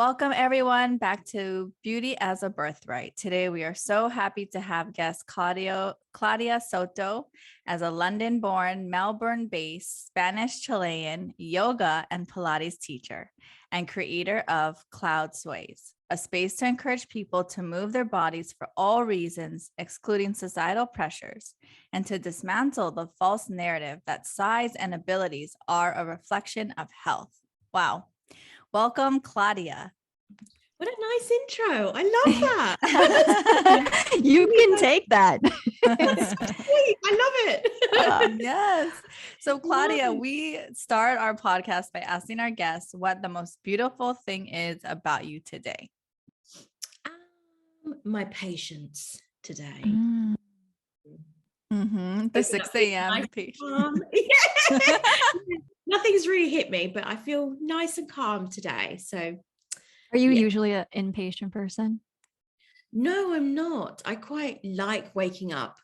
Welcome everyone back to Beauty as a Birthright. Today we are so happy to have guest Claudia Soto as a London-born, Melbourne-based Spanish Chilean yoga and Pilates teacher and creator of Cloud Sways, a space to encourage people to move their bodies for all reasons, excluding societal pressures, and to dismantle the false narrative that size and abilities are a reflection of health. Wow. Welcome, Claudia. What a nice intro. I love that. You can take that. That's so sweet. I love it. Yes. So, Claudia, we start our podcast by asking our guests what the most beautiful thing is about you today. My patience today. The 6 a.m. patient. Nothing's really hit me, but I feel nice and calm today. So, are you usually an impatient person? No, I'm not. I quite like waking up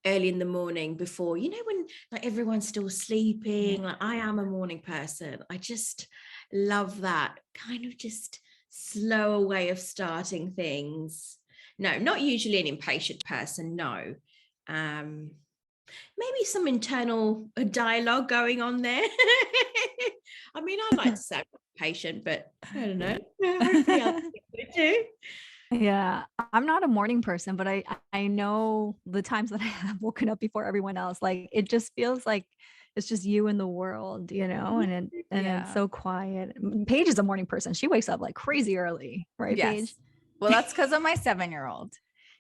early in the morning before, when like everyone's still sleeping. Like I am a morning person. I just love that kind of just slower way of starting things. No, not usually an impatient person. No. Maybe some internal dialogue going on there. I mean, I'd like to say I'm patient, but I don't know. Hopefully I'll too. Yeah, I'm not a morning person, but I know the times that I have woken up before everyone else. Like it just feels like it's just you in the world, and it's so quiet. Paige is a morning person. She wakes up like crazy early, right, yes. Paige? Well, that's because of my 7-year-old.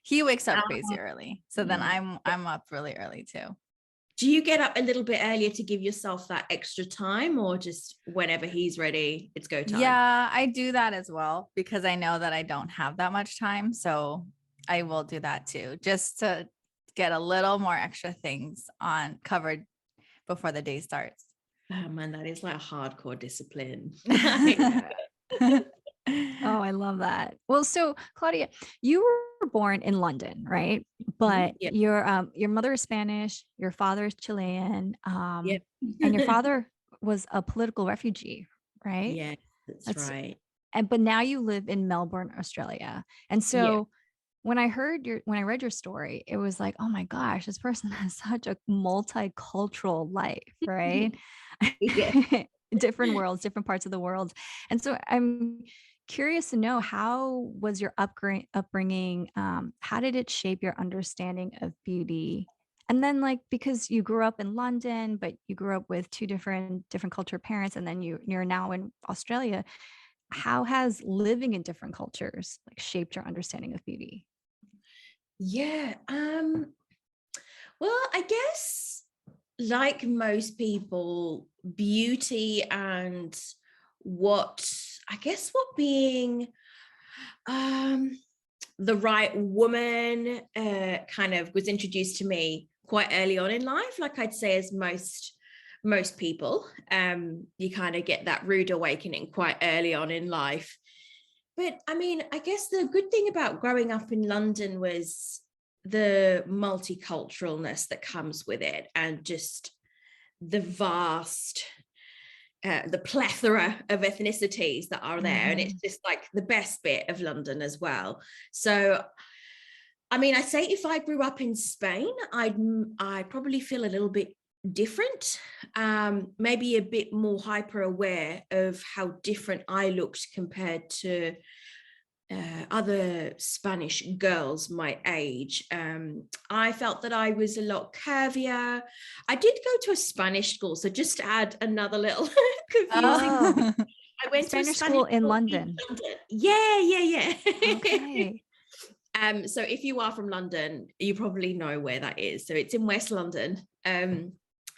He wakes up crazy early. So then I'm up really early too. Do you get up a little bit earlier to give yourself that extra time, or just whenever he's ready, it's go time? Yeah, I do that as well because I know that I don't have that much time. So I will do that too, just to get a little more extra things covered before the day starts. Oh man, that is like a hardcore discipline. Oh, I love that. Well, so Claudia, you were born in London, right? But your mother is Spanish, your father is Chilean, and your father was a political refugee, right? Yeah, that's right. But now you live in Melbourne, Australia. And so when I read your story, it was like, oh my gosh, this person has such a multicultural life, right? Different worlds, different parts of the world. And so I'm curious to know, how was your upbringing? How did it shape your understanding of beauty? And then because you grew up in London, but you grew up with two different culture parents, and then you're now in Australia. How has living in different cultures shaped your understanding of beauty? Yeah. Well, I guess like most people, beauty and what being the right woman kind of was introduced to me quite early on in life. Like I'd say, as most people, you kind of get that rude awakening quite early on in life. But I mean, I guess the good thing about growing up in London was the multiculturalness that comes with it, and just the vast the plethora of ethnicities that are there. And it's just like the best bit of London as well. So I mean, I'd say if I grew up in Spain, I'd probably feel a little bit different, maybe a bit more hyper aware of how different I looked compared to other Spanish girls my age. I felt that I was a lot curvier. I did go to a Spanish school, so just to add another little confusing. I went Spanish to a Spanish school in London. Yeah. Okay. So if you are from London, you probably know where that is. So it's in West London.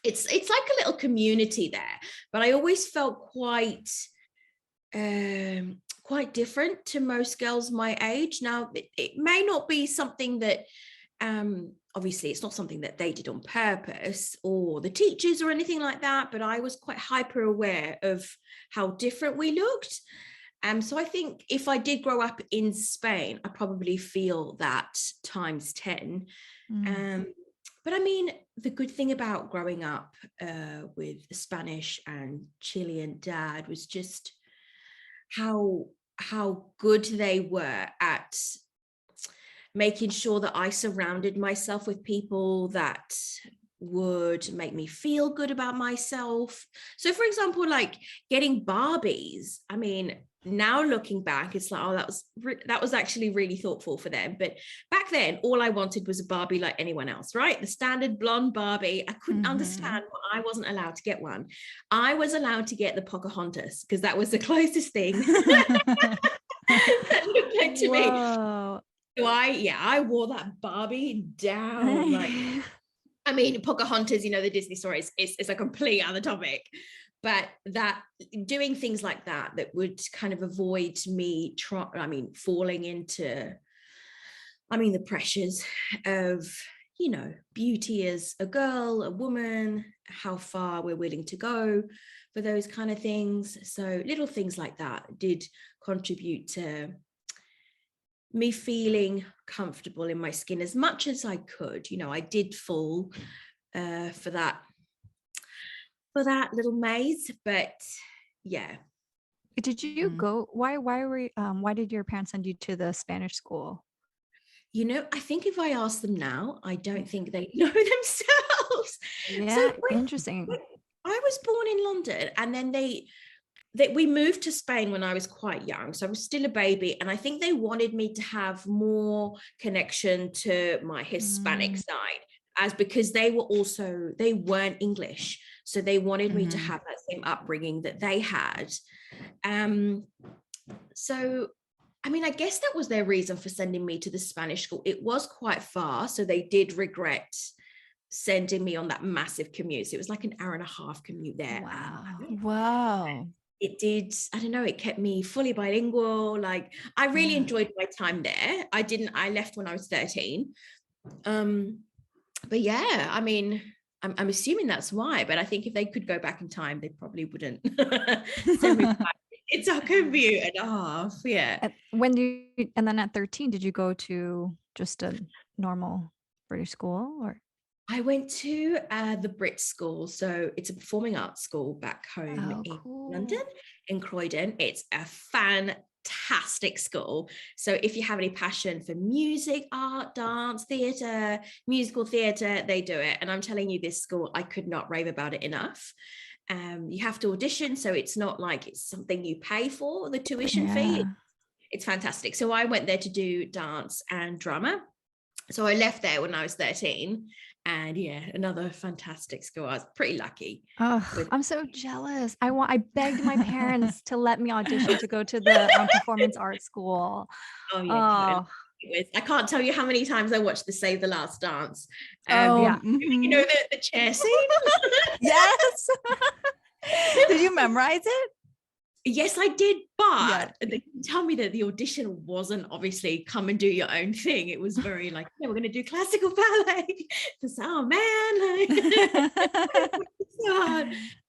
It's like a little community there, but I always felt quite different to most girls my age. Now, it may not be something that, obviously it's not something that they did on purpose, or the teachers or anything like that, but I was quite hyper aware of how different we looked. So I think if I did grow up in Spain, I probably feel that times 10. But I mean, the good thing about growing up with a Spanish and Chilean dad was just how how good they were at making sure that I surrounded myself with people that would make me feel good about myself. So for example, like getting Barbies, I mean, now looking back, it's like, oh, that was actually really thoughtful for them. But back then, all I wanted was a Barbie like anyone else, right? The standard blonde Barbie. I couldn't understand why I wasn't allowed to get one. I was allowed to get the Pocahontas because that was the closest thing that looked like to me. So I wore that Barbie down. Like, I mean, Pocahontas, you know, the Disney story is a complete other topic. But that doing things like that would kind of avoid me falling into, the pressures of, you know, beauty as a girl, a woman, how far we're willing to go for those kind of things. So little things like that did contribute to me feeling comfortable in my skin as much as I could. You know, I did fall for that little maze, but yeah. Did you go? Why did your parents send you to the Spanish school? You know, I think if I ask them now, I don't think they know themselves. Yeah, so interesting. I was born in London, and then we moved to Spain when I was quite young. So I was still a baby. And I think they wanted me to have more connection to my Hispanic side, as because they weren't English. So they wanted me to have that same upbringing that they had. So, I mean, I guess that was their reason for sending me to the Spanish school. It was quite far. So they did regret sending me on that massive commute. So it was like an hour and a half commute there. Wow. It did, I don't know, it kept me fully bilingual. Like, I really enjoyed my time there. I left when I was 13. But yeah, I mean, I'm assuming that's why, but I think if they could go back in time, they probably wouldn't send me back. It's a commute and a half. Yeah. And then at 13, did you go to just a normal British school or? I went to the Brit school. So it's a performing arts school back home in London, in Croydon. It's a fantastic school. So if you have any passion for music, art, dance, theatre, musical theatre, they do it. And I'm telling you, this school, I could not rave about it enough. You have to audition. So it's not like it's something you pay for, the tuition fee. It's fantastic. So I went there to do dance and drama. So I left there when I was 13. And yeah, another fantastic school. I was pretty lucky. Oh, I'm so jealous. I begged my parents to let me audition to go to the performance art school. Oh yeah. I can't tell you how many times I watched the Save the Last Dance. You know the chair scene? Yes. Did you memorize it? Yes, I did, but they tell me that the audition wasn't obviously come and do your own thing. It was very like, we're going to do classical ballet. Just, oh man,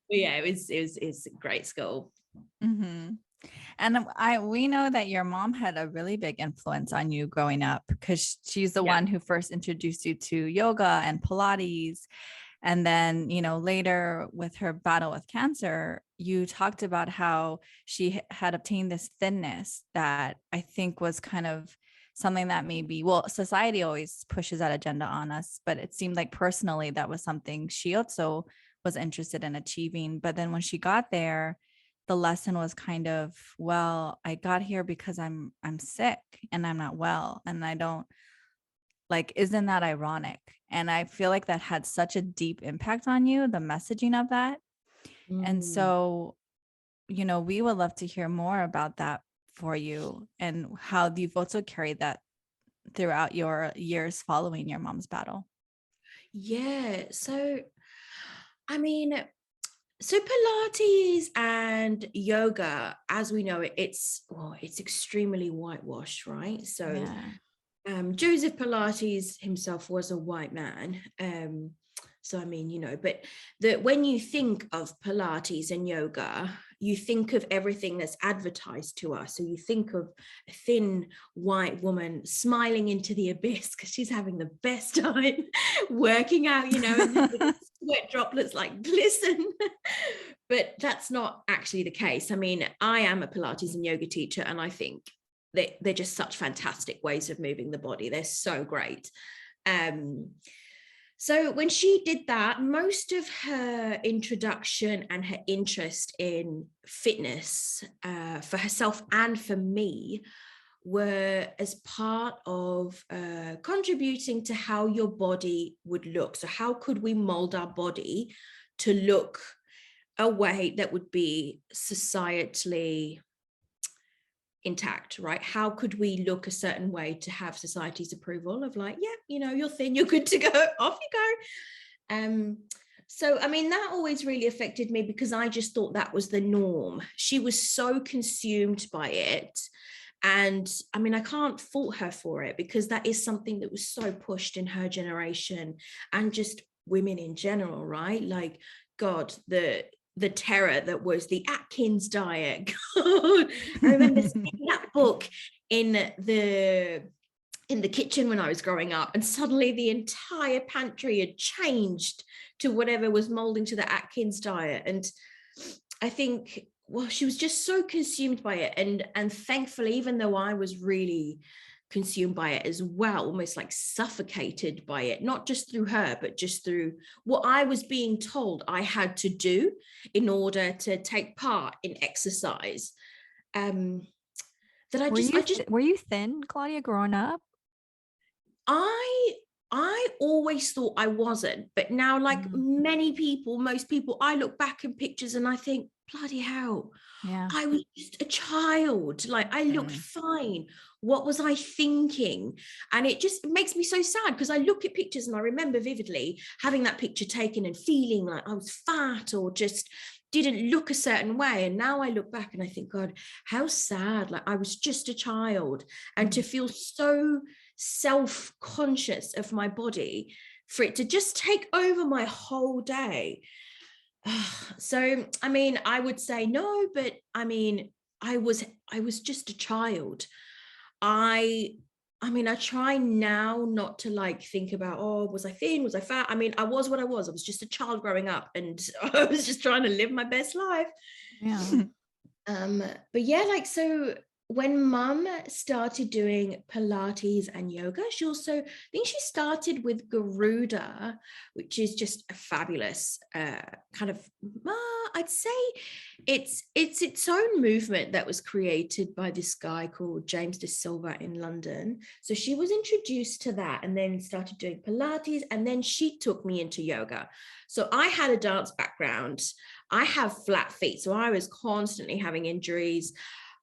but yeah, it's a great school. And we know that your mom had a really big influence on you growing up, because she's the one who first introduced you to yoga and Pilates. And then, you know, later with her battle with cancer, you talked about how she had obtained this thinness that I think was kind of something that maybe, well, society always pushes that agenda on us, but it seemed like personally that was something she also was interested in achieving. But then when she got there, the lesson was kind of, well, I got here because I'm sick and I'm not well, and I don't, like, isn't that ironic? And I feel like that had such a deep impact on you, the messaging of that. And so, you know, we would love to hear more about that for you and how you've also carried that throughout your years following your mom's battle. Yeah. So, I mean, so Pilates and yoga, as we know it, it's extremely whitewashed, right? So Joseph Pilates himself was a white man. So, I mean, you know, but when you think of Pilates and yoga, you think of everything that's advertised to us. So you think of a thin white woman smiling into the abyss because she's having the best time working out, you know, and the sweat droplets like glisten. But that's not actually the case. I mean, I am a Pilates and yoga teacher, and I think they're just such fantastic ways of moving the body. They're so great. So when she did that, most of her introduction and her interest in fitness for herself and for me were as part of contributing to how your body would look. So how could we mold our body to look a way that would be societally intact, right? How could we look a certain way to have society's approval of like, yeah, you know, you're thin, you're good to go, off you go. So, I mean, that always really affected me because I just thought that was the norm. She was so consumed by it. And I mean, I can't fault her for it because that is something that was so pushed in her generation and just women in general, right? Like, God, the terror that was the Atkins diet. God, I remember seeing that book in the kitchen when I was growing up, and suddenly the entire pantry had changed to whatever was molding to the Atkins diet. And I think, well, she was just so consumed by it. And thankfully, even though I was really consumed by it as well, almost like suffocated by it, not just through her, but just through what I was being told I had to do in order to take part in exercise. That were you thin, Claudia, growing up? I always thought I wasn't, but now, like many people, most people, I look back in pictures and I think, bloody hell, yeah, I was just a child. Like, I looked fine. What was I thinking? And it just makes me so sad because I look at pictures and I remember vividly having that picture taken and feeling like I was fat or just didn't look a certain way. And now I look back and I think, God, how sad. Like, I was just a child. And to feel so self-conscious of my body, for it to just take over my whole day. So, I mean, I would say no, but I mean, I was just a child. I mean, I try now not to like think about, oh, was I thin? Was I fat? I mean, I was what I was. I was just a child growing up and I was just trying to live my best life. Yeah. But yeah, like, so when mum started doing Pilates and yoga, I think she started with Garuda, which is just a fabulous kind of, I'd say it's its own movement that was created by this guy called James De Silva in London. So she was introduced to that and then started doing Pilates, and then she took me into yoga. So I had a dance background. I have flat feet, so I was constantly having injuries.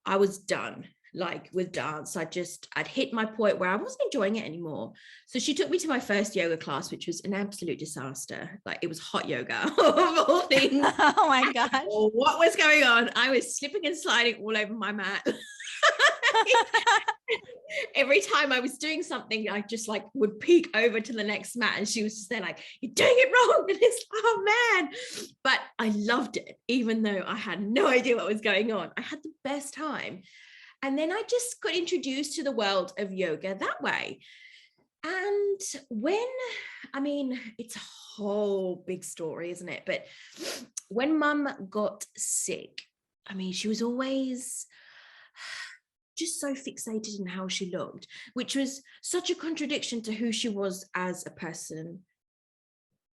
I was done, like, with dance. I'd hit my point where I wasn't enjoying it anymore. So she took me to my first yoga class, which was an absolute disaster. Like, it was hot yoga of all things. Oh my gosh. What was going on? I was slipping and sliding all over my mat. Every time I was doing something, I just like would peek over to the next mat and she was just there like, you're doing it wrong. And it's, oh man. But I loved it, even though I had no idea what was going on. I had the best time. And then I just got introduced to the world of yoga that way. And I mean, it's a whole big story, isn't it? But when mum got sick, I mean, she was always just so fixated in how she looked, which was such a contradiction to who she was as a person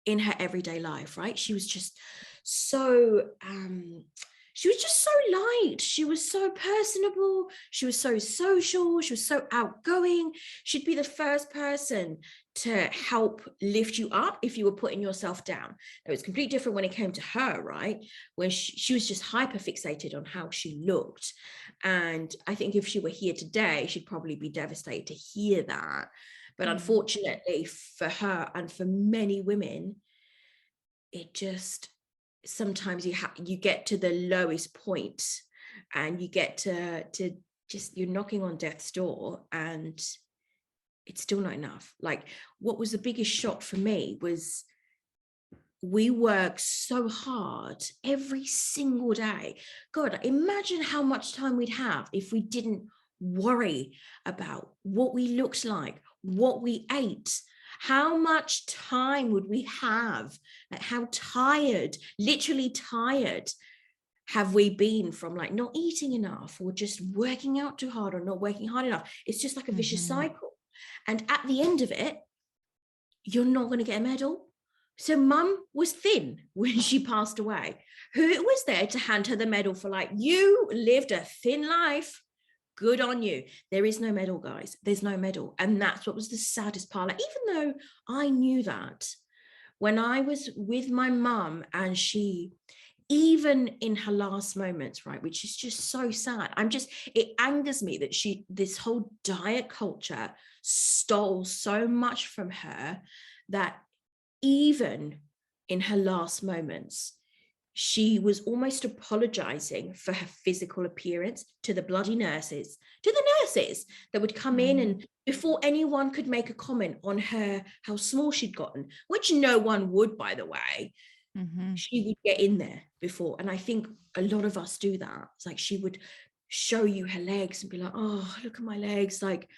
in her everyday life, right? She was just so light. She was so personable. She was so social. She was so outgoing. She'd be the first person to help lift you up if you were putting yourself down. It was completely different when it came to her, right? When she was just hyper fixated on how she looked. And I think if she were here today, she'd probably be devastated to hear that. But unfortunately for her and for many women, it just, sometimes you get to the lowest point and you get to just, you're knocking on death's door and it's still not enough. Like, what was the biggest shock for me was we work so hard every single day. God, imagine how much time we'd have if we didn't worry about what we looked like, what we ate. How much time would we have? Like, how tired, literally tired, have we been from like not eating enough, or just working out too hard, or not working hard enough? It's just like a vicious cycle. And at the end of it, you're not going to get a medal. So mum was thin when she passed away. Who was there to hand her the medal for, like, you lived a thin life? Good on you. There is no medal, guys. There's no medal. And that's what was the saddest part. Like, even though I knew that, when I was with my mum, and she, even in her last moments, right, which is just so sad. It angers me that this whole diet culture stole so much from her, that even in her last moments, she was almost apologizing for her physical appearance to the nurses that would come in, and before anyone could make a comment on her, how small she'd gotten, which no one would, by the way, she would get in there before. And I think a lot of us do that. It's like, she would show you her legs and be like, oh, look at my legs. Like,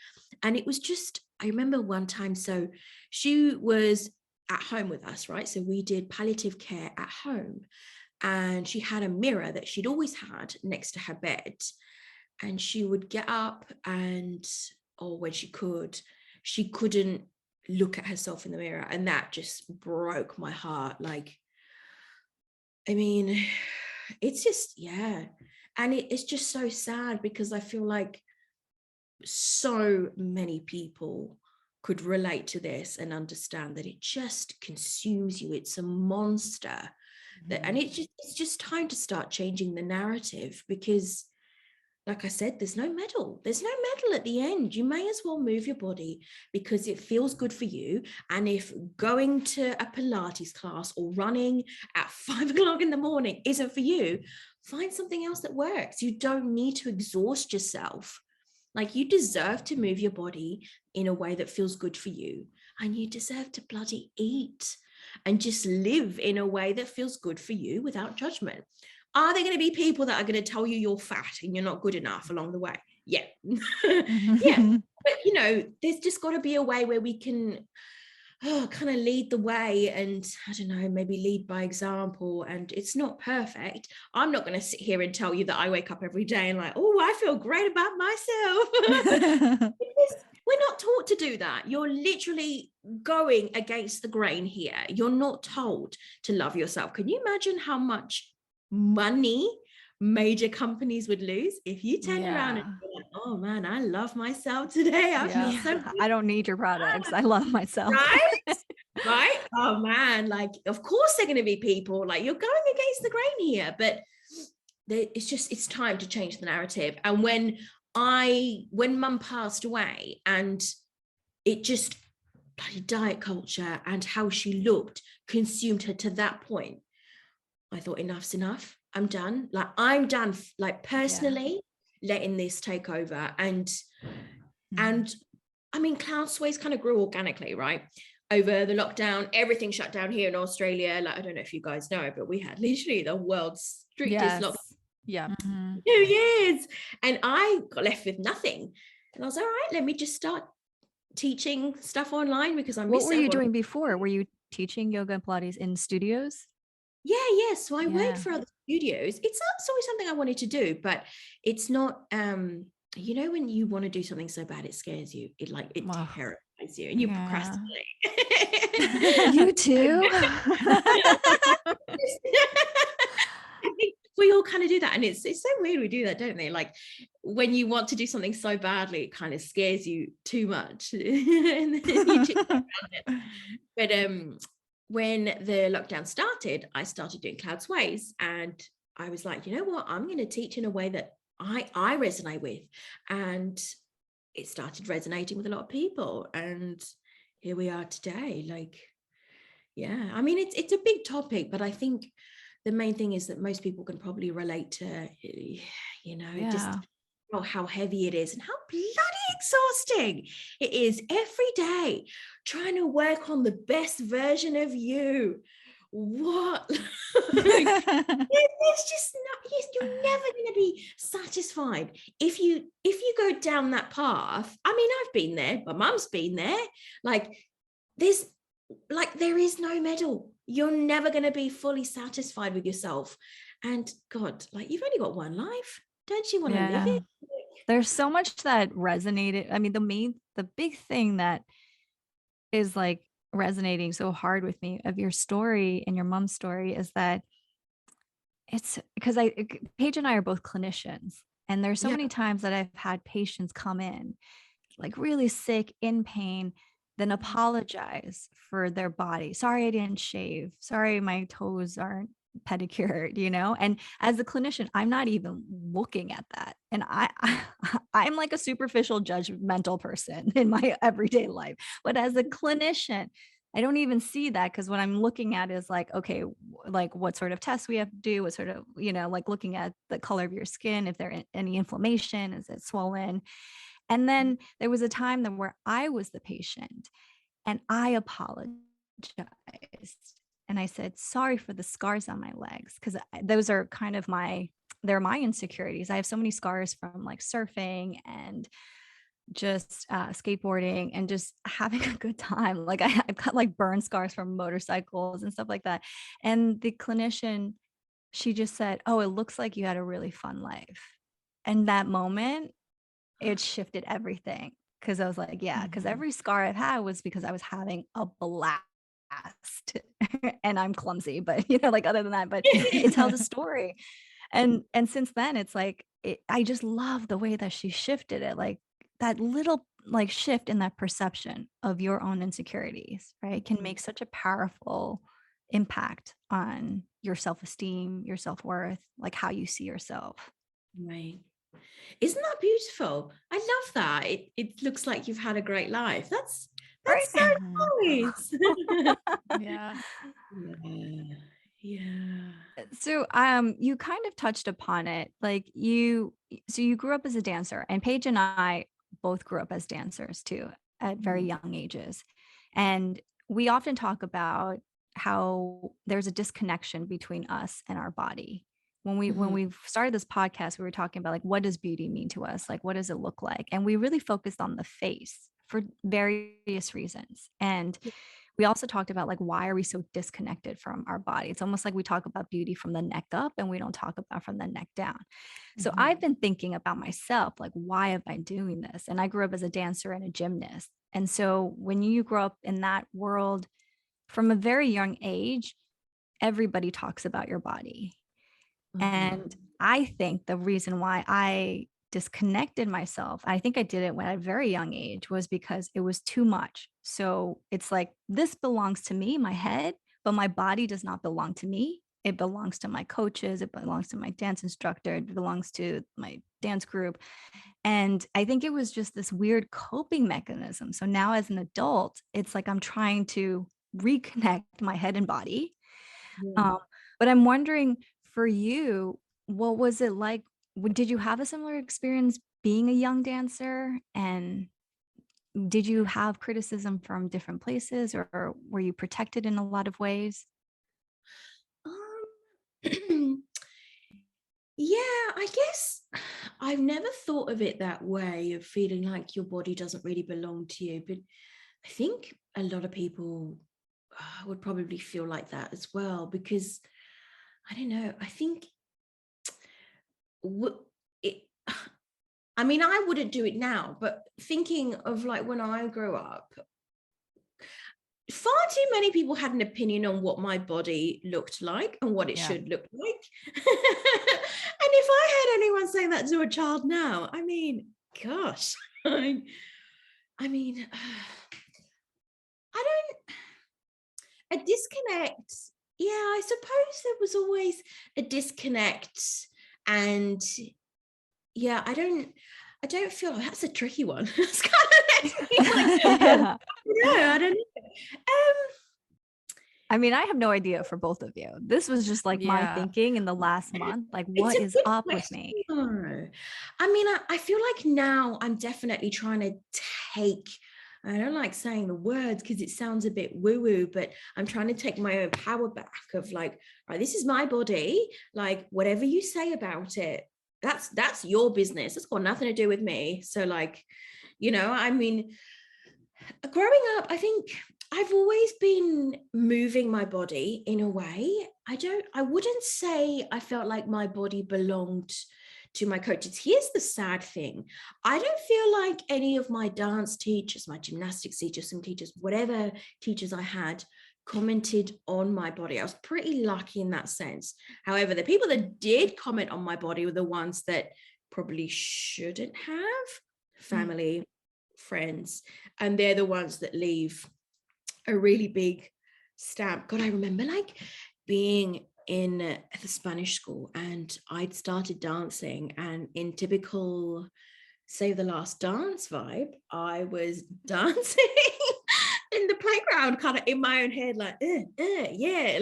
and it was just, I remember one time, so she was at home with us, right? So we did palliative care at home, and she had a mirror that she'd always had next to her bed, and she would get up and, or when she couldn't look at herself in the mirror, and that just broke my heart. Like, I mean, it's just, yeah. And it's just so sad, because I feel like so many people could relate to this and understand that it just consumes you. It's a monster. And it's just time to start changing the narrative, because, like I said, there's no medal. There's no medal at the end. You may as well move your body because it feels good for you. And if going to a Pilates class or running at 5 o'clock in the morning isn't for you, find something else that works. You don't need to exhaust yourself. Like, you deserve to move your body in a way that feels good for you. And you deserve to bloody eat and just live in a way that feels good for you without judgment. Are there going to be people that are going to tell you you're fat and you're not good enough along the way? Yeah. Yeah. But, you know, there's just got to be a way where we can kind of lead the way, and I don't know, maybe lead by example. And it's not perfect. I'm not going to sit here and tell you that I wake up every day and like, oh, I feel great about myself. We're not taught to do that. You're literally going against the grain here. You're not told to love yourself. Can you imagine how much money major companies would lose if you turn around and be like, oh man, I love myself today. I feel so good. I don't need your products. I love myself. Right? Oh man, like, of course there are going to be people like, you're going against the grain here, but it's time to change the narrative. And when mum passed away, and it just, bloody diet culture and how she looked consumed her to that point, I thought, enough's enough. I'm done. Like, I'm done, like, personally letting this take over. And I mean, Cloud Sways kind of grew organically, right? Over the lockdown, everything shut down here in Australia. Like, I don't know if you guys know, but we had literally the world's strictest lockdown. Yeah. 2 years. And I got left with nothing. And I was all right, let me just start teaching stuff online, because I'm. What were you doing before? Were you teaching yoga and Pilates in studios? Yeah. So I worked for other studios. It's always something I wanted to do, but it's not, you know, when you want to do something so bad, it scares you. It terrifies you, and you procrastinate. You too? I think we all kind of do that. And it's so weird we do that, don't they? Like, when you want to do something so badly, it kind of scares you too much. And then you chip around it. But when the lockdown started, I started doing Cloud Sways, and I was like, you know what, I'm going to teach in a way that I resonate with. And it started resonating with a lot of people, and here we are today. Like, yeah, I mean, it's a big topic, but I think the main thing is that most people can probably relate to, you know, just how heavy it is and how bloody exhausting it is every day, trying to work on the best version of you what? There's just not, you're never going to be satisfied if you go down that path. I mean, I've been there, my mum's been there. Like there is no medal. You're never going to be fully satisfied with yourself. And God, like, you've only got one life. Don't you want to live it? There's so much that resonated. I mean, the big thing that is like resonating so hard with me of your story and your mom's story is that it's because Paige and I are both clinicians, and there's so many times that I've had patients come in like really sick, in pain, then apologize for their body. Sorry, I didn't shave. Sorry, my toes aren't pedicured, and as a clinician, I'm not even looking at that. And I'm like a superficial judgmental person in my everyday life, but as a clinician, I don't even see that, because what I'm looking at is like, okay, like what sort of tests we have to do, what sort of, like looking at the color of your skin, if there's any inflammation, is it swollen? And then there was a time that where I was the patient and I apologized. And I said, sorry for the scars on my legs, because those are kind of they're my insecurities. I have so many scars from like surfing and just skateboarding and just having a good time. Like I've got like burn scars from motorcycles and stuff like that. And the clinician, she just said, oh, it looks like you had a really fun life. And that moment, it shifted everything. Cause I was like, yeah, because every scar I've had was because I was having a blast. And I'm clumsy, but like other than that, but it tells a story. And since then it's like, I just love the way that she shifted it. Like that little like shift in that perception of your own insecurities, right, can make such a powerful impact on your self-esteem, your self-worth, like how you see yourself. Right. Isn't that beautiful? I love that. It looks like you've had a great life. That's Right? so nice. Yeah. Yeah. So you kind of touched upon it. Like you grew up as a dancer, and Paige and I both grew up as dancers too at very young ages. And we often talk about how there's a disconnection between us and our body. When we started this podcast, we were talking about like, what does beauty mean to us? Like, what does it look like? And we really focused on the face for various reasons. And we also talked about like, why are we so disconnected from our body? It's almost like we talk about beauty from the neck up and we don't talk about from the neck down. So I've been thinking about myself, like, why am I doing this? And I grew up as a dancer and a gymnast. And so when you grow up in that world from a very young age, everybody talks about your body. And I think the reason why I disconnected myself, I think I did it when at a very young age, was because it was too much. So it's like, this belongs to me, my head, but my body does not belong to me. It belongs to my coaches. It belongs to my dance instructor. It belongs to my dance group. And I think it was just this weird coping mechanism. So now as an adult, it's like I'm trying to reconnect my head and body. But I'm wondering, for you, what was it like? Did you have a similar experience being a young dancer? And did you have criticism from different places, or were you protected in a lot of ways? Yeah, I guess I've never thought of it that way, of feeling like your body doesn't really belong to you. But I think a lot of people would probably feel like that as well, because I don't know, I think I mean, I wouldn't do it now, but thinking of like when I grew up, far too many people had an opinion on what my body looked like and what it should look like. And if I had anyone saying that to a child now, I mean, gosh, I mean, I don't, a disconnect. Yeah, I suppose there was always a disconnect. And yeah, I don't feel, that's a tricky one. It's kind of like, I don't know. I mean, I have no idea for both of you. This was just like my thinking in the last month. Like, what is up with me? I mean, I feel like now I'm definitely trying to take I don't like saying the words because it sounds a bit woo-woo, but I'm trying to take my own power back of like, right, this is my body. Like, whatever you say about it, that's your business. It's got nothing to do with me. So like, you know, I mean, growing up, I think I've always been moving my body in a way. I wouldn't say I felt like my body belonged to my coaches. Here's the sad thing. I don't feel like any of my dance teachers, my gymnastics teachers, some teachers, whatever teachers I had, commented on my body. I was pretty lucky in that sense. However, the people that did comment on my body were the ones that probably shouldn't have, family, friends, and they're the ones that leave a really big stamp. God, I remember like being in the Spanish school and I'd started dancing, and in typical Save the Last Dance vibe, I was dancing in the playground, kind of in my own head, like, yeah.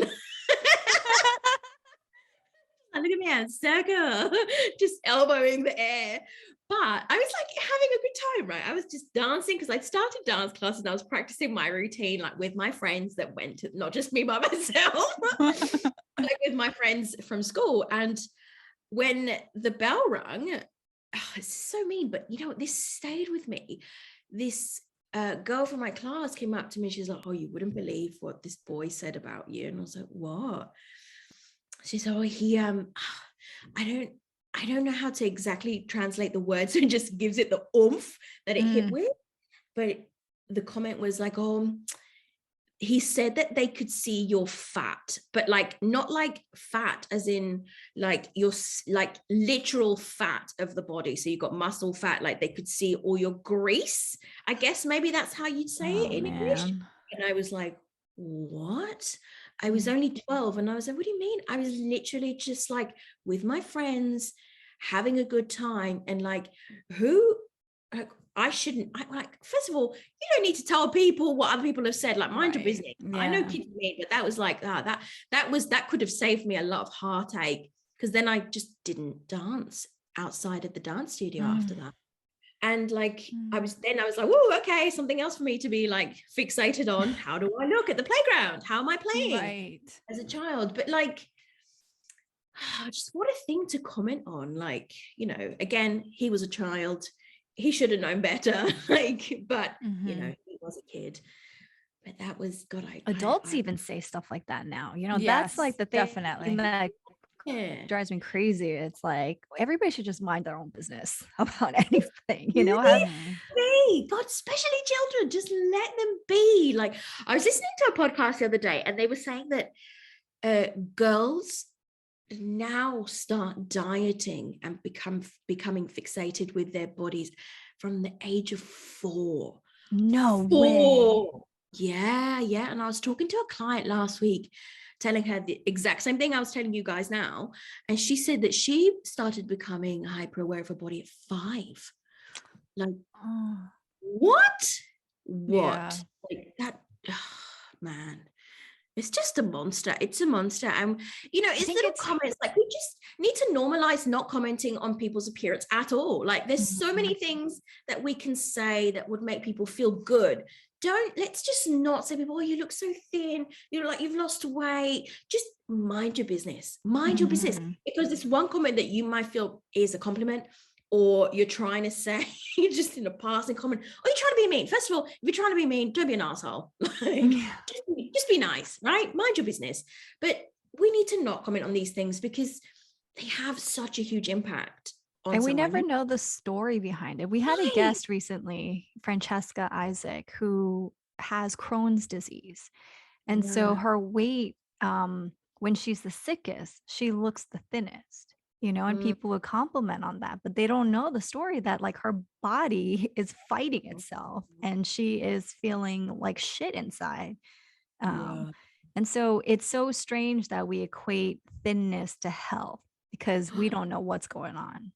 Look at me, I'm so cool. Just elbowing the air. But I was like having a good time, right? I was just dancing because I'd started dance classes and I was practicing my routine, like with my friends that went to, not just me by myself, like with my friends from school. And when the bell rung, it's so mean, but you know, this stayed with me. This girl from my class came up to me. She's like, oh, you wouldn't believe what this boy said about you. And I was like, what? She said, oh, he, I don't know how to exactly translate the words. So it just gives it the oomph that it hit with. But the comment was like, oh, he said that they could see your fat, but like, not like fat as in like your like literal fat of the body. So you got muscle fat, like they could see all your grease. I guess maybe that's how you'd say it in English. And I was like, what? I was only 12 and I was like, what do you mean? I was literally just like with my friends having a good time, and like I shouldn't, like, first of all, you don't need to tell people what other people have said, like mind your business. Yeah. I know kids mean, but that was like that could have saved me a lot of heartache, because then I just didn't dance outside of the dance studio after that. And like I was like, whoa, okay, something else for me to be like fixated on. How do I look at the playground? How am I playing as a child? But like, just what a thing to comment on. Like, you know, again, he was a child. He should have known better. Like, but you know, he was a kid. But that was, God, adults even say stuff like that now. You know, that's like the thing definitely that drives me crazy. It's like everybody should just mind their own business about anything, you know. God, especially children, just let them be. Like, I was listening to a podcast the other day and they were saying that girls now start dieting and becoming fixated with their bodies from the age of 4. No way. Yeah. And I was talking to a client last week, telling her the exact same thing I was telling you guys now. And she said that she started becoming hyper aware of her body at 5. Like, what? Yeah. Like that, man. It's just a monster. It's a monster. And, you know, it's little comments, like, we just need to normalize not commenting on people's appearance at all. Like, there's so many things that we can say that would make people feel good. Let's just not say people, oh, you look so thin, you look like you've lost weight. Just mind your business. Mind your business. Because this one comment that you might feel is a compliment, or you're trying to say, you're just in a passing comment, or you're trying to be mean. First of all, if you're trying to be mean, don't be an asshole. Like, just be nice, right? Mind your business. But we need to not comment on these things because they have such a huge impact on and we someone. never know the story behind it. We had a guest recently, Francesca Isaac, who has Crohn's disease. And so her weight, when she's the sickest, she looks the thinnest. You know, and people would compliment on that, but they don't know the story that like her body is fighting itself and she is feeling like shit inside. And so it's so strange that we equate thinness to health because we don't know what's going on.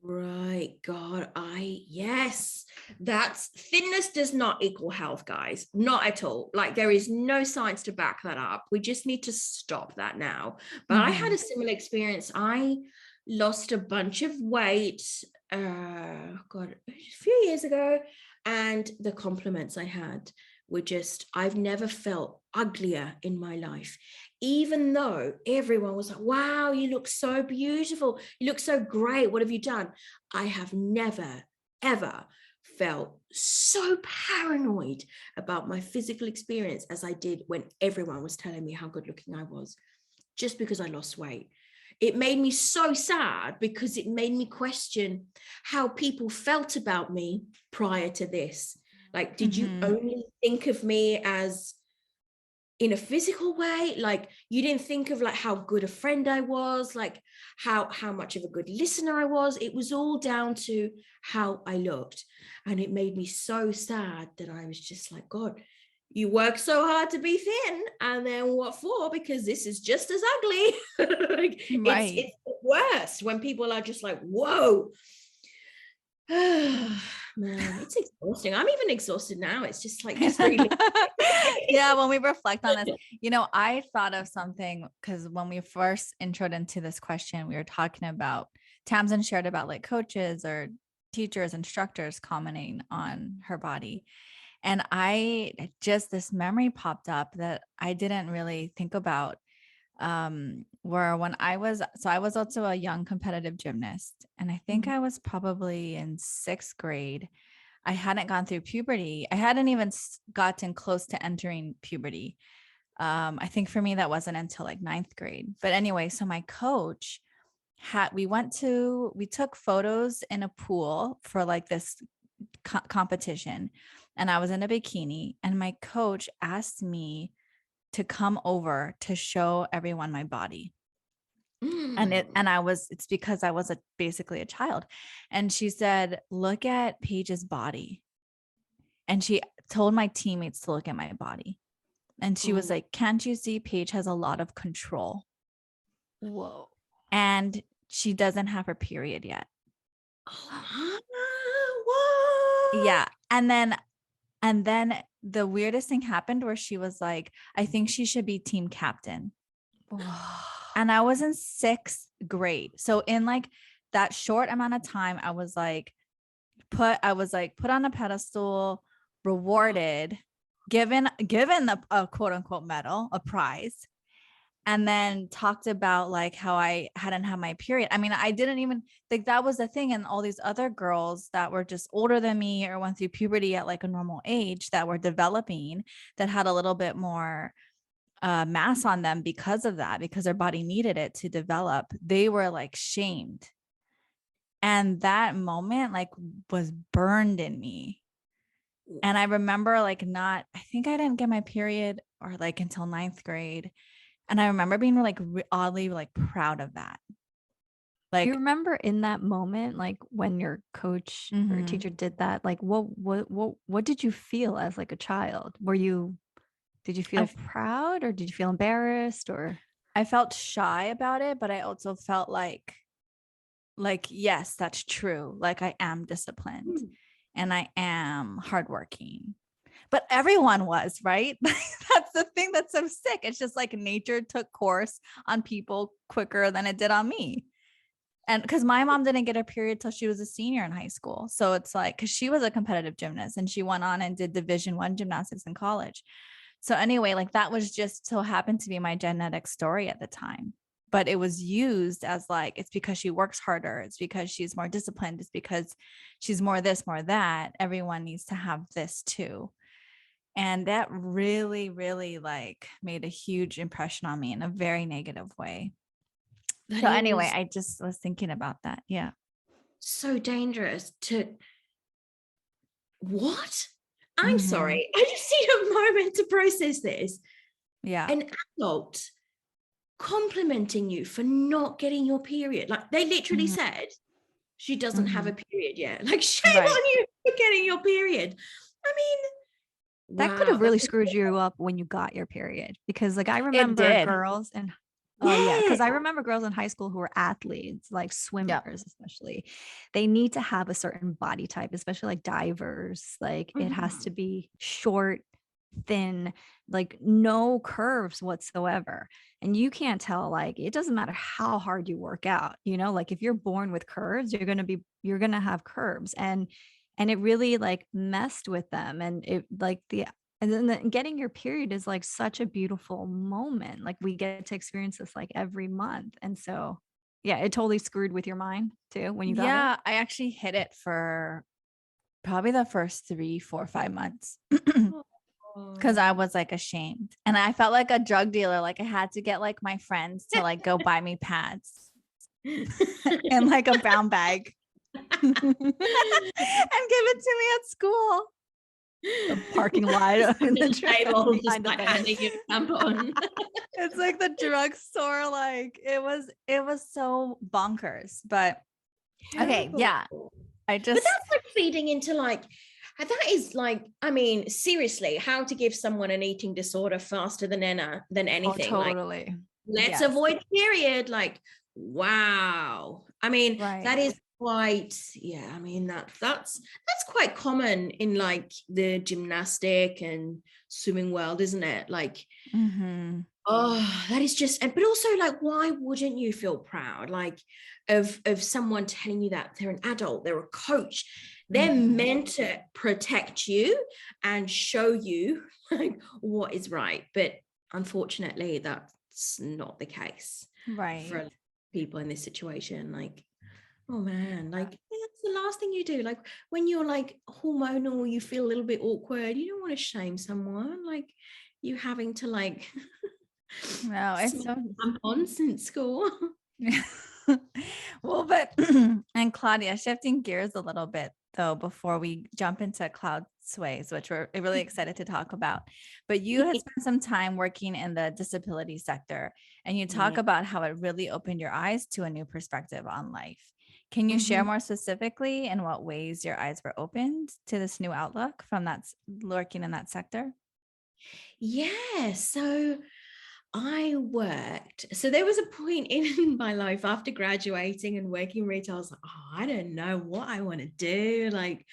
Right. God, yes, that's thinness does not equal health, guys. Not at all. Like, there is no science to back that up. We just need to stop that now. But I had a similar experience. I lost a bunch of weight, a few years ago. And the compliments I had were just, I've never felt uglier in my life. Even though everyone was like, wow, you look so beautiful. You look so great. What have you done? I have never, ever felt so paranoid about my physical experience as I did when everyone was telling me how good looking I was, just because I lost weight. It made me so sad because it made me question how people felt about me prior to this. Like, did you only think of me as in a physical way? Like, you didn't think of like how good a friend I was, like how much of a good listener I was. It was all down to how I looked. And it made me so sad that I was just like, God, you work so hard to be thin, and then what for? Because this is just as ugly. Like, Right. it's the worst when people are just like, whoa. Man, it's exhausting. I'm even exhausted now. It's just like this really. Yeah, when we reflect on this, I thought of something because when we first introed into this question, we were talking about, Tamsin shared about like coaches or teachers, instructors commenting on her body. And this memory popped up that I didn't really think about, where when I was also a young competitive gymnast, and I think I was probably in 6th grade. I hadn't gone through puberty. I hadn't even gotten close to entering puberty. I think for me, that wasn't until like 9th grade. But anyway, so my coach we took photos in a pool for like this competition, and I was in a bikini, and my coach asked me to come over to show everyone my body. It's because I was basically a child. And she said, look at Paige's body. And she told my teammates to look at my body. And she was like, can't you see Paige has a lot of control? Whoa. And she doesn't have her period yet. Yeah. And then the weirdest thing happened where she was like, I think she should be team captain. And I was in 6th grade. So in like that short amount of time, I was put on a pedestal, rewarded, given a quote unquote medal, a prize, and then talked about like how I hadn't had my period. I mean, I didn't even think that was the thing. And all these other girls that were just older than me or went through puberty at like a normal age that were developing, that had a little bit more mass on them because of that, because their body needed it to develop, they were like shamed. And that moment like was burned in me. And I remember I think I didn't get my period or like until 9th grade. And I remember being like oddly like proud of that. Like, you remember in that moment, like when your coach or teacher did that, like what did you feel as like a child? Did you feel proud, or did you feel embarrassed, or? I felt shy about it, but I also felt like, yes, that's true. Like I am disciplined and I am hardworking, but everyone was, right? That's the thing that's so sick. It's just like nature took course on people quicker than it did on me. And because my mom didn't get a period till she was a senior in high school. So it's like, because she was a competitive gymnast and she went on and did Division I gymnastics in college. So anyway, like that was just so happened to be my genetic story at the time. But it was used as like, it's because she works harder. It's because she's more disciplined. It's because she's more this, more that. Everyone needs to have this too. And that really, really like made a huge impression on me in a very negative way. So anyway, I just was thinking about that. Yeah. So dangerous to what? I'm sorry. I just need a moment to process this. Yeah. An adult complimenting you for not getting your period. Like they literally said, she doesn't have a period yet. Like shame on you for getting your period. I mean, that could have really screwed you up when you got your period, because like I remember girls and because I remember girls in high school who were athletes, like swimmers, especially. They need to have a certain body type, especially like divers. Like it has to be short, thin, like no curves whatsoever. And you can't tell, like, it doesn't matter how hard you work out, like if you're born with curves, you're going to have curves. And and it really like messed with them. And it like and then getting your period is like such a beautiful moment. Like we get to experience this like every month. And so, yeah, it totally screwed with your mind too when you got it. Yeah, I actually hit it for probably the first 3, 4, 5 months because I Oh. was like ashamed. And I felt like a drug dealer. Like I had to get like my friends to like go buy me pads in like a brown bag and give it to me at school. The parking lot in the table, just behind the like bench. handing you a tampon. It's like the drugstore. Like it was so bonkers. But okay, yeah. Terrible. I But just that's like feeding into like, that is like, I mean, seriously, how to give someone an eating disorder faster than anything. Like, Totally. let's yes. avoid period. Like, wow. I mean, that Right. is quite, yeah, I mean, that's quite common in like the gymnastic and swimming world, isn't it? Like, Mhm. oh, that is just, and but also like, why wouldn't you feel proud like of someone telling you that they're an adult, they're a coach, they're Mhm. meant to protect you and show you like what is right. But unfortunately, that's not the case Right. for people in this situation. Like, oh man, like that's the last thing you do. Like when you're like hormonal, you feel a little bit awkward. You don't want to shame someone. Like you having to like No, it's smell so tampons in school. well, but and Claudia, shifting gears a little bit though, before we jump into cloud sways, which we're really excited to talk about. But you had spent some time working in the disability sector, and you talk Yeah. about how it really opened your eyes to a new perspective on life. Can you share Mhm. more specifically in what ways your eyes were opened to this new outlook from that working in that sector? Yeah. So so there was a point in my life after graduating and working retail. I was like, oh, I don't know what I want to do. Like,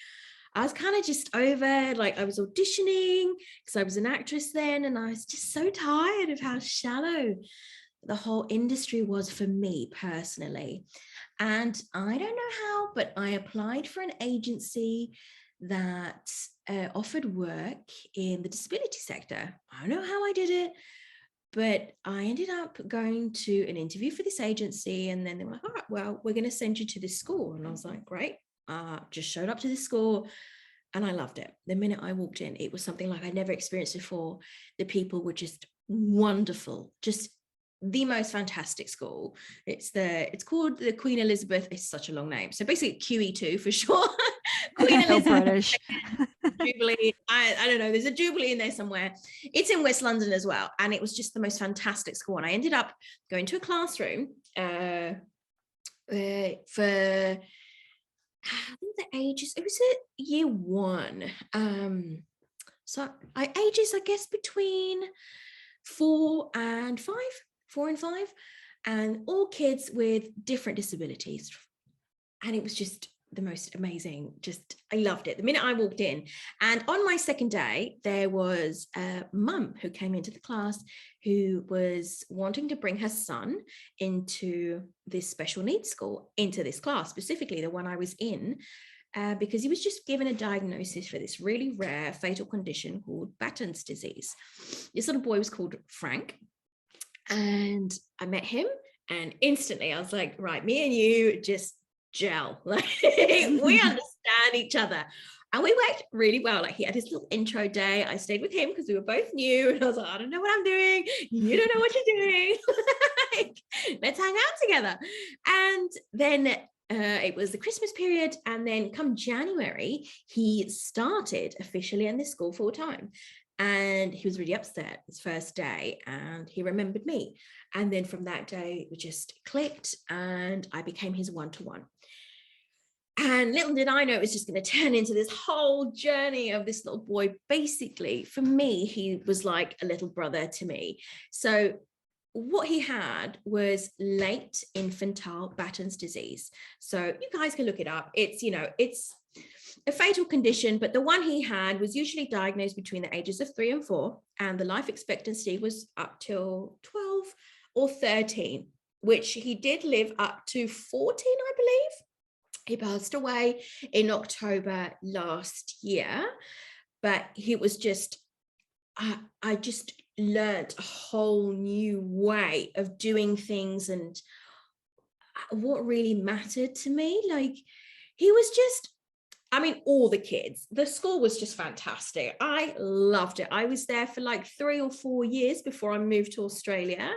I was kind of just over, like, I was auditioning because I was an actress then, and I was just so tired of how shallow the whole industry was for me personally. And I don't know how, but I applied for an agency that offered work in the disability sector. I don't know how I did it, but I ended up going to an interview for this agency, and then they were like, all right, well, we're going to send you to this school. And I was like, great. Just showed up to this school and I loved it. The minute I walked in, it was something like I'd never experienced before. The people were just wonderful, just the most fantastic school. It's called the Queen Elizabeth. It's such a long name. So basically QE2 for sure. Queen So Elizabeth British. Jubilee. I don't know. There's a Jubilee in there somewhere. It's in West London as well. And it was just the most fantastic school. And I ended up going to a classroom for I think the ages, it was at year one. So ages, I guess, between 4 and 5, and all kids with different disabilities. And it was just the most amazing. Just, I loved it the minute I walked in. And on my second day, there was a mum who came into the class who was wanting to bring her son into this special needs school, into this class, specifically the one I was in, because he was just given a diagnosis for this really rare fatal condition called Batten's disease. This little boy was called Frank. And I met him, and instantly I was like, right, me and you just gel. Like we understand each other. And we worked really well. Like he had his little intro day. I stayed with him because we were both new. And I was like, I don't know what I'm doing. You don't know what you're doing. Like, let's hang out together. And then it was the Christmas period. And then come January, he started officially in this school full time. And he was really upset his first day, and he remembered me. And then from that day, we just clicked, and I became his one-to-one. And little did I know it was just going to turn into this whole journey of this little boy. Basically, for me, he was like a little brother to me. So what he had was late infantile Batten's disease. So you guys can look it up. It's a fatal condition, but the one he had was usually diagnosed between the ages of 3 and 4, and the life expectancy was up till 12 or 13, which he did live up to 14, I believe. He passed away in October last year, but he was just, I just learned a whole new way of doing things and what really mattered to me. Like, he was just, I mean, all the kids, the school was just fantastic. I loved it. I was there for like 3 or 4 years before I moved to Australia.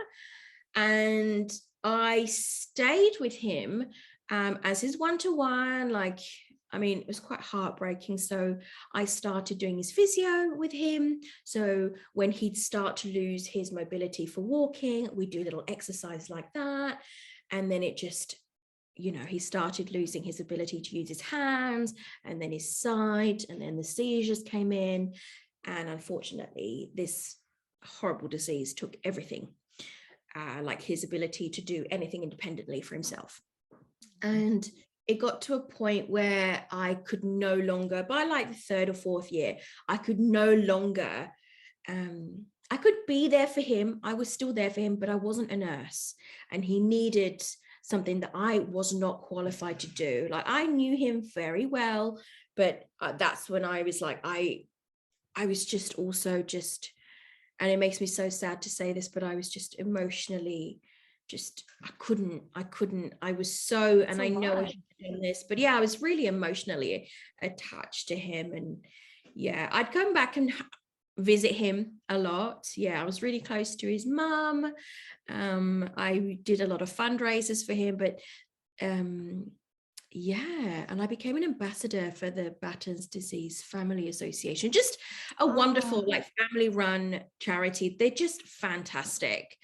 And I stayed with him as his one-to-one. Like, I mean, it was quite heartbreaking. So I started doing his physio with him. So when he'd start to lose his mobility for walking, we do a little exercise like that. And then it just, he started losing his ability to use his hands, and then his sight, and then the seizures came in. And unfortunately, this horrible disease took everything, like his ability to do anything independently for himself. And it got to a point where I could no longer, by like the 3rd or 4th year, I could no longer, I could be there for him. I was still there for him, but I wasn't a nurse, and he needed something that I was not qualified to do. Like, I knew him very well, but that's when I was like, I was just also just, and it makes me so sad to say this, but I was just emotionally just, I was so, and I know I should have done this, but yeah, I was really emotionally attached to him. And yeah, I'd come back and visit him a lot. Yeah, I was really close to his mum. I did a lot of fundraisers for him, but yeah, and I became an ambassador for the Batten's Disease Family Association. Just a wonderful, like, family run charity. They're just fantastic.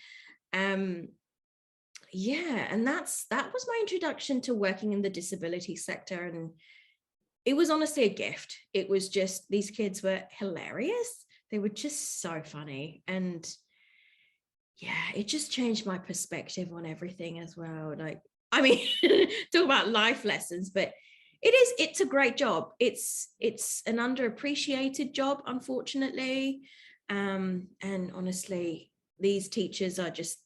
Yeah, and that was my introduction to working in the disability sector, and it was honestly a gift. It was just, these kids were hilarious. They were just so funny, and yeah, it just changed my perspective on everything as well. Like, I mean, talk about life lessons, but it's a great job. It's an underappreciated job, unfortunately. And honestly, these teachers are just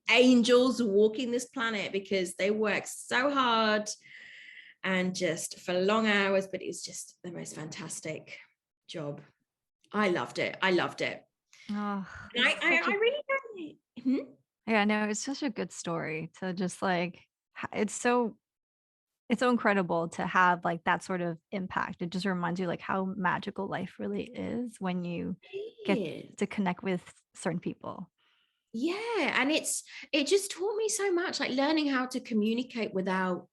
angels walking this planet, because they work so hard and just for long hours, but it's just the most fantastic job. I loved it. Oh, And I really don't. yeah, no, it's such a good story to just like, it's so incredible to have like that sort of impact. It just reminds you like how magical life really is when you get to connect with certain people. Yeah, and it just taught me so much, like learning how to communicate without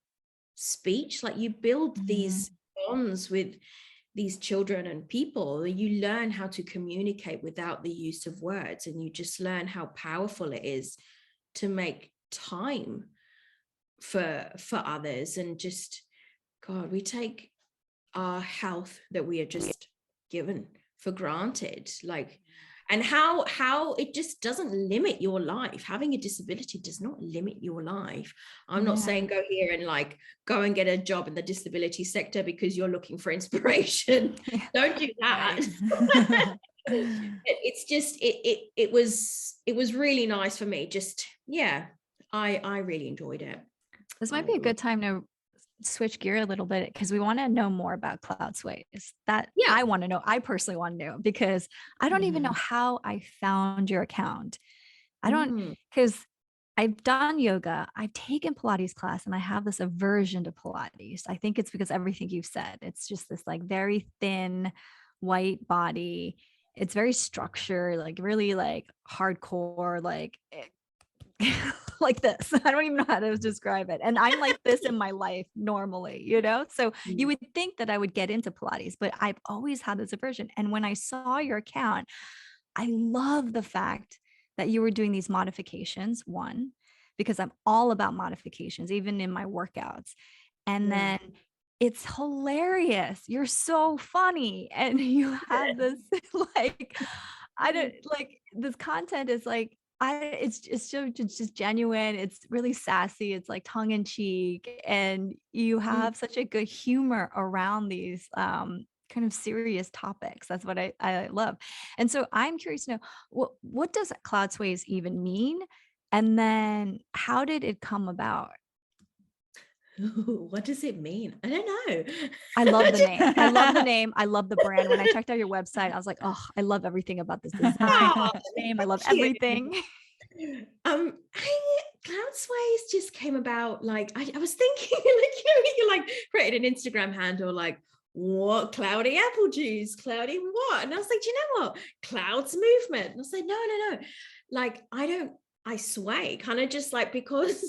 speech. Like, you build these bonds with these children and people, you learn how to communicate without the use of words, and you just learn how powerful it is to make time for others. And just, God, we take our health that we are just given for granted. Like, and how it just doesn't limit your life. Having a disability does not limit your life. I'm not saying go here and like go and get a job in the disability sector because you're looking for inspiration. Don't do that. It's just, it was really nice for me. Just, yeah, I really enjoyed it. This might be a good time to switch gear a little bit, because we want to know more about Cloud Sways. That I want to know. I personally want to know, because I don't even know how I found your account. I don't, because I've done yoga, I've taken Pilates class, and I have this aversion to Pilates. I think it's because everything you've said. It's just this like very thin white body. It's very structured, like really like hardcore, like like this. I don't even know how to describe it. And I'm like this in my life normally, So you would think that I would get into Pilates, but I've always had this aversion. And when I saw your account, I love the fact that you were doing these modifications, one, because I'm all about modifications, even in my workouts. And then it's hilarious. You're so funny. And you have this like, I don't like, this content is like, it's just genuine. It's really sassy. It's like tongue in cheek, and you have such a good humor around these kind of serious topics. That's what I love. And so I'm curious to know, what does Cloud Sways even mean? And then how did it come about? what does it mean? I don't know. I love the name. I love the name. I love the brand. When I checked out your website, I was like, oh, I love everything about this design. Oh, Name. I love thank you. everything. Cloud Sways just came about. Like, I was thinking, like, you like created an Instagram handle, like, what, cloudy apple juice, cloudy what? And I was like, do you know what? Clouds movement. And I was like, no. Like, I sway kind of just like, because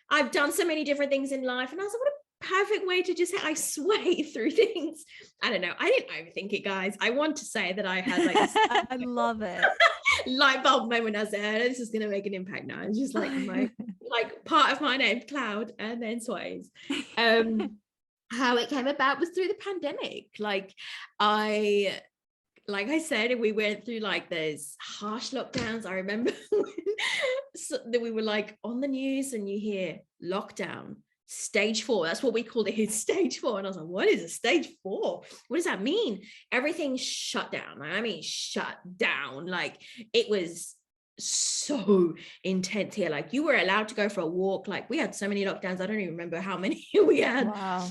I've done so many different things in life. And I was like, what a perfect way to just, I sway through things. I don't know. I didn't overthink it, guys. I want to say that I had like I love it. light bulb moment. I said, this is going to make an impact now. It's just like my, like part of my name, Cloud, and then Sways. How it came about was through the pandemic. Like I said, we went through like those harsh lockdowns. I remember that we were like on the news and you hear lockdown, stage 4. That's what we called it, stage 4. And I was like, what is a stage 4? What does that mean? Everything shut down. I mean, shut down. Like it was so intense here. Like you were allowed to go for a walk. Like we had so many lockdowns. I don't even remember how many we had. Wow.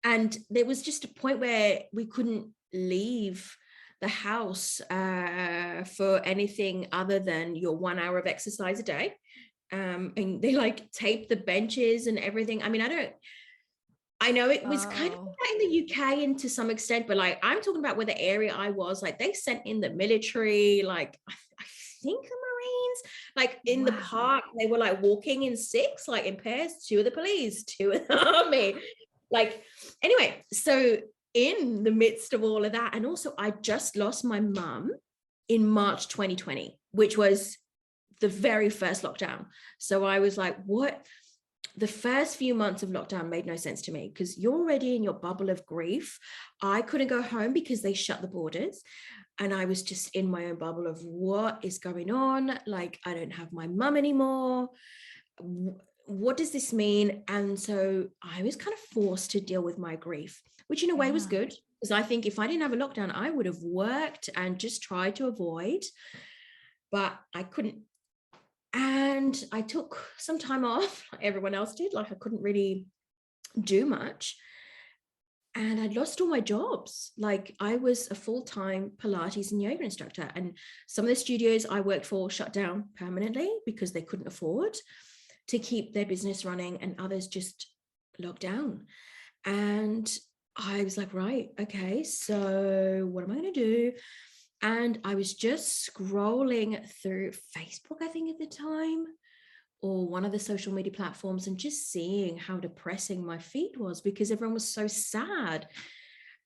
And there was just a point where we couldn't leave the house for anything other than your 1 hour of exercise a day. And they like taped the benches and everything. I mean, I know it was kind of in the UK and to some extent, but like I'm talking about where the area I was, like they sent in the military, like I think the Marines, like in the park, they were like walking in 6, like in pairs, 2 of the police, 2 of the army. Like, anyway, so in the midst of all of that, and also I just lost my mum in March 2020, which was the very first lockdown. So I was like, what? The first few months of lockdown made no sense to me because you're already in your bubble of grief. I couldn't go home because they shut the borders. And I was just in my own bubble of what is going on? Like, I don't have my mum anymore. What does this mean? And so I was kind of forced to deal with my grief, which in a way was good, because I think if I didn't have a lockdown, I would have worked and just tried to avoid, but I couldn't. And I took some time off, like everyone else did. Like I couldn't really do much. And I'd lost all my jobs. Like I was a full-time Pilates and yoga instructor. And some of the studios I worked for shut down permanently because they couldn't afford to keep their business running, and others just locked down. And I was like, right, okay, so what am I going to do? And I was just scrolling through Facebook, I think at the time, or one of the social media platforms, and just seeing how depressing my feet was because everyone was so sad.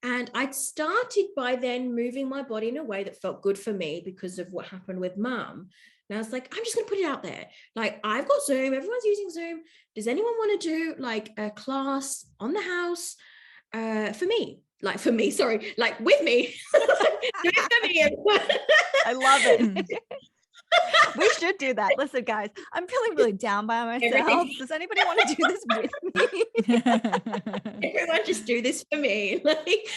And I'd started by then moving my body in a way that felt good for me because of what happened with mum. And I was like, I'm just going to put it out there. Like, I've got Zoom. Everyone's using Zoom. Does anyone want to do like a class on the house for me? Like for me, sorry, like with me. Do it for me. I love it. We should do that. Listen, guys, I'm feeling really down by myself. Does anybody want to do this with me? Everyone just do this for me. Like,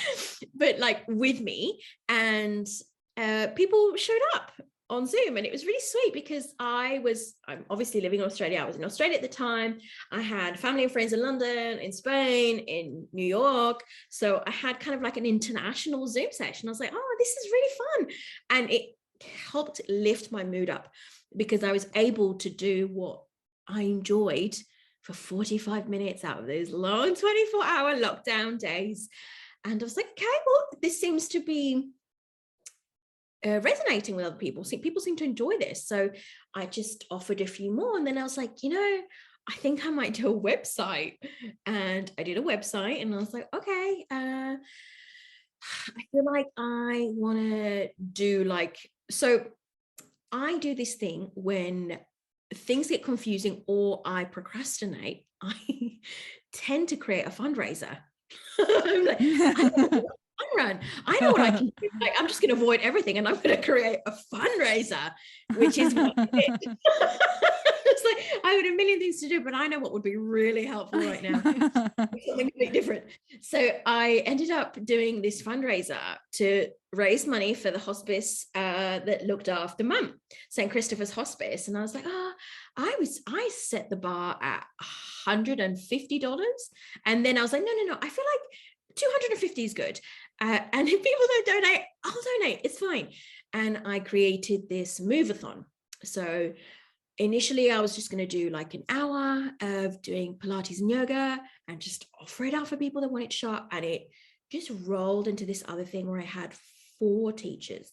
but like with me. And people showed up on Zoom, and it was really sweet because I'm obviously living in Australia. I was in Australia at the time. I had family and friends in London, in Spain, in New York. So I had kind of like an international Zoom session. I was like, oh, this is really fun. And it helped lift my mood up because I was able to do what I enjoyed for 45 minutes out of those long 24-hour lockdown days. And I was like, okay, well, this seems to be resonating with other people. People seem to enjoy this. So I just offered a few more. And then I was like, I think I might do a website. And I did a website, and I was like, okay, I feel like I want to do so I do this thing when things get confusing or I procrastinate, I tend to create a fundraiser. I'm like, run. I know what I can do. Like, I'm just going to avoid everything, and I'm going to create a fundraiser, which is what I did. It's like I had a million things to do, but I know what would be really helpful right now. Something completely different. So I ended up doing this fundraiser to raise money for the hospice that looked after mum, St. Christopher's Hospice. And I was like, I set the bar at $150. And then I was like, no, I feel like $250 is good. And if people don't donate, I'll donate. It's fine. And I created this move-a-thon. So initially I was just going to do like an hour of doing Pilates and yoga and just offer it out for people that wanted to show up. And it just rolled into this other thing where I had 4 teachers.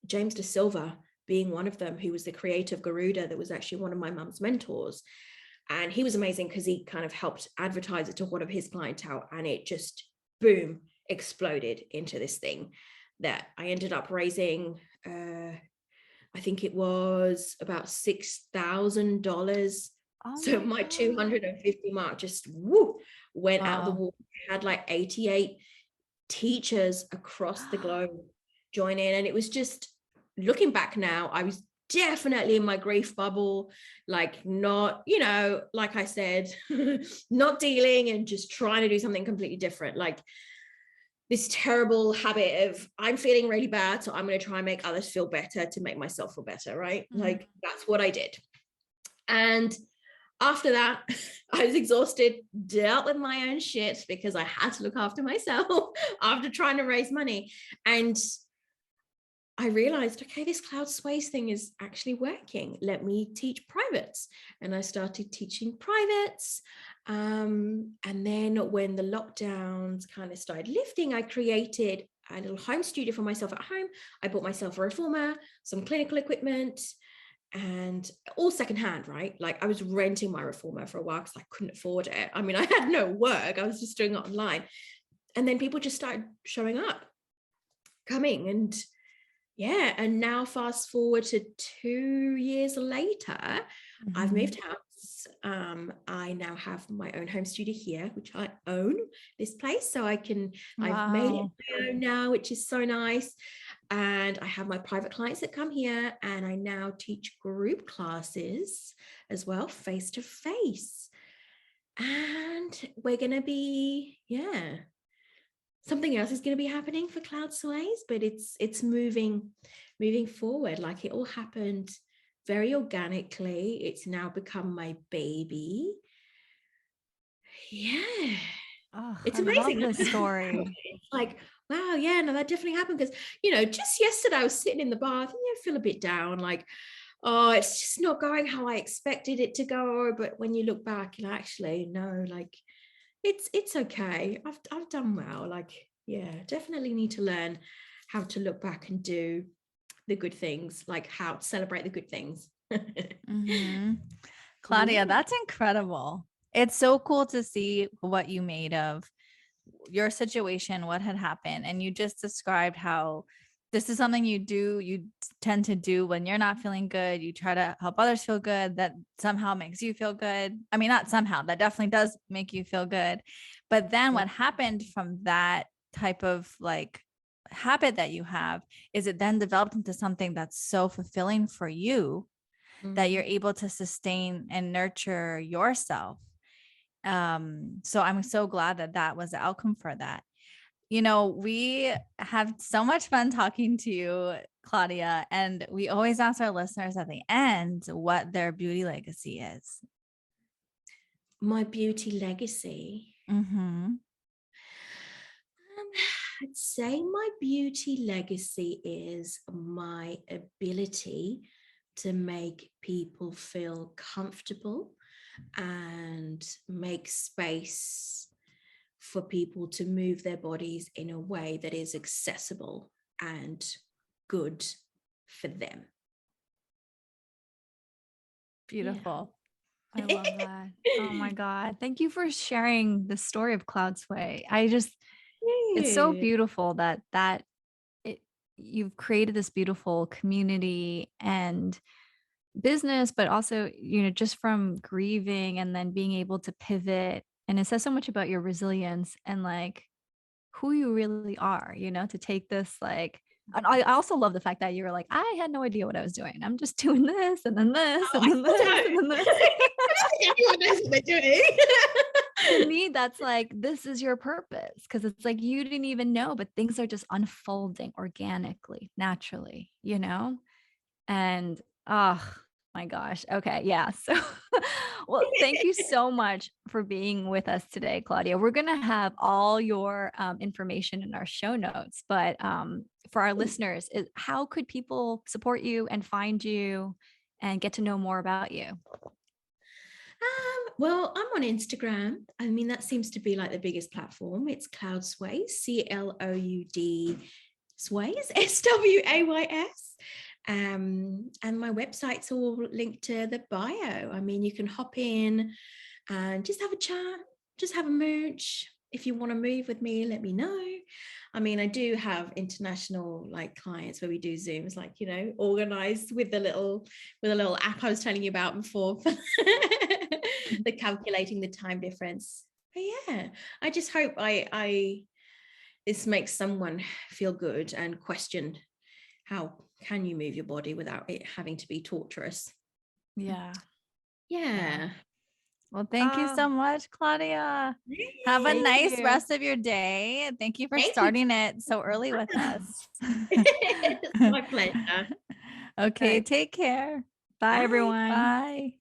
James De Silva being one of them, who was the creator of Garuda, that was actually one of my mum's mentors. And he was amazing because he kind of helped advertise it to one of his clientele, and it just, boom, exploded into this thing that I ended up raising, I think it was about $6,000. So my 250 mark just went out the wall. I had like 88 teachers across the globe join in. And it was just, looking back now, I was definitely in my grief bubble, like not, like I said, not dealing and just trying to do something completely different. Like this terrible habit of, I'm feeling really bad, so I'm going to try and make others feel better to make myself feel better, right? Mm-hmm. Like that's what I did. And after that, I was exhausted, dealt with my own shit because I had to look after myself after trying to raise money. And I realized, okay, this cloud sways thing is actually working. Let me teach privates. And I started teaching privates. And then when the lockdowns kind of started lifting, I created a little home studio for myself at home. I bought myself a reformer, some clinical equipment, and all secondhand, right? Like I was renting my reformer for a while because I couldn't afford it. I mean, I had no work. I was just doing it online. And then people just started showing up, coming, and yeah. And now fast forward to 2 years later, I've moved house. I now have my own home studio here, which I own this place. So I've made it my own now, which is so nice. And I have my private clients that come here, and I now teach group classes as well, face to face. And we're going to be, something else is going to be happening for Cloud Sways, but it's moving forward. Like it all happened very organically. It's now become my baby. Yeah. Oh, it's amazing. I love this story. It's like, wow, yeah, no, that definitely happened. Because, just yesterday I was sitting in the bath and I feel a bit down, like, oh, it's just not going how I expected it to go. But when you look back, actually, no, like it's okay. I've done well. Like, yeah, definitely need to learn how to look back and do the good things, like how to celebrate the good things. Claudia, that's incredible. It's so cool to see what you made of your situation, what had happened. And you just described how this is something you tend to do when you're not feeling good. You try to help others feel good. That somehow makes you feel good. I mean, not somehow, that definitely does make you feel good. But then what happened from that type of like habit that you have is it then developed into something that's so fulfilling for you that you're able to sustain and nurture yourself. So I'm so glad that was the outcome for that. We have so much fun talking to you, Claudia, and we always ask our listeners at the end what their beauty legacy is. My beauty legacy. I'd say my beauty legacy is my ability to make people feel comfortable and make space for people to move their bodies in a way that is accessible and good for them. Beautiful. Yeah. I love that. Oh my God. Thank you for sharing the story of Cloud Sway. It's so beautiful that you've created this beautiful community and business, but also, just from grieving and then being able to pivot. And it says so much about your resilience and like who you really are, to take this like, and I also love the fact that you were like, I had no idea what I was doing. I'm just doing this and then this and then this and then this. Everyone knows what they're doing. To me, that's like, this is your purpose. Because it's like, you didn't even know, but things are just unfolding organically, naturally, And, oh My gosh. Okay. Yeah. So, well, thank you so much for being with us today, Claudia. We're going to have all your information in our show notes, but for our listeners, how could people support you and find you and get to know more about you? Well, I'm on Instagram. I mean, that seems to be like the biggest platform. It's Cloud Sways, CLOUD Sways, SWAYS. And my website's all linked to the bio. I mean, you can hop in and just have a chat, just have a mooch. If you want to move with me, let me know. I mean, I do have international like clients where we do Zooms, like, organized with the little app I was telling you about before, the calculating the time difference. But yeah, I just hope this makes someone feel good and question how can you move your body without it having to be torturous. Yeah. Yeah. Well, thank you so much, Claudia. Have a nice rest of your day. Thank you for starting it so early with us. It's my pleasure. Okay, take care. Bye, everyone. Bye.